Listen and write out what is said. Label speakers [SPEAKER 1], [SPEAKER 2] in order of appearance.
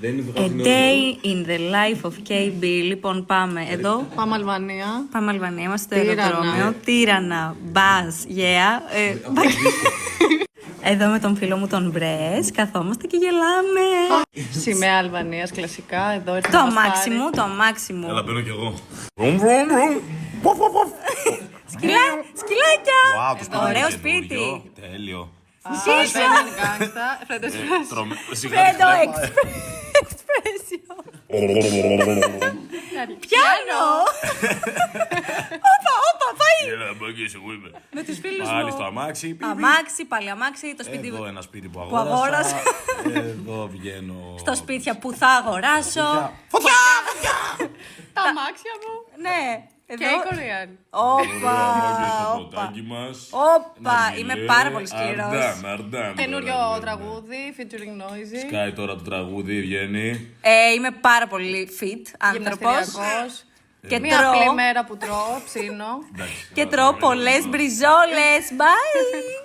[SPEAKER 1] A day in the life of KB. Λοιπόν, πάμε εδώ.
[SPEAKER 2] Πάμε Αλβανία.
[SPEAKER 1] Πάμε Αλβανία, είμαστε στο αεροδρόμιο. Τύρανα, μπας, yeah. Εδώ με τον φίλο μου τον Μπρες, καθόμαστε και γελάμε.
[SPEAKER 2] Σημαία Αλβανίας, κλασικά. Εδώ ήρθε
[SPEAKER 1] Το αμάξι μου, το αμάξι μου.
[SPEAKER 3] Έλα, μπαίνω κι εγώ.
[SPEAKER 1] Σκυλάκια!
[SPEAKER 3] Wow,
[SPEAKER 1] ωραίο σπίτι.
[SPEAKER 3] Τέλειο.
[SPEAKER 2] Φρέντο γκάγκστα. Φρέντο
[SPEAKER 1] Φρέντο εξπρέσιο. Πιάνο! Όπα, πάει!
[SPEAKER 3] Έλα, μπαγκές, εγώ είμαι.
[SPEAKER 1] Με τους φίλους
[SPEAKER 3] Πάλι στο
[SPEAKER 1] μου.
[SPEAKER 3] αμάξι.
[SPEAKER 1] Αμάξι, πάλι αμάξι, το σπίτι
[SPEAKER 3] Εδώ ένα σπίτι που
[SPEAKER 1] που αγόρασα.
[SPEAKER 3] Εδώ βγαίνω.
[SPEAKER 1] Στο σπίτια που θα αγοράσω.
[SPEAKER 3] Φωτιά!
[SPEAKER 2] Τα αμάξια μου.
[SPEAKER 1] Ναι.
[SPEAKER 2] Και
[SPEAKER 1] Εδώ.
[SPEAKER 2] η Κορεάν.
[SPEAKER 1] Όπα,
[SPEAKER 3] Το
[SPEAKER 1] όπα.
[SPEAKER 3] ποτάκι μας.
[SPEAKER 1] Όπα, είμαι πάρα πολύ σκληρός.
[SPEAKER 3] Αρντάν.
[SPEAKER 2] Καινούριο τραγούδι, featuring Noisy.
[SPEAKER 3] Σκάει τώρα το τραγούδι, βγαίνει.
[SPEAKER 1] Είμαι πάρα πολύ fit άνθρωπος.
[SPEAKER 2] Γυμναστηριακός.
[SPEAKER 1] Και
[SPEAKER 2] Μία απλή
[SPEAKER 1] τρώω,
[SPEAKER 2] μέρα που τρώω, ψήνω.
[SPEAKER 3] Εντάξει,
[SPEAKER 1] και τρώω πολλές μπριζόλες. Bye!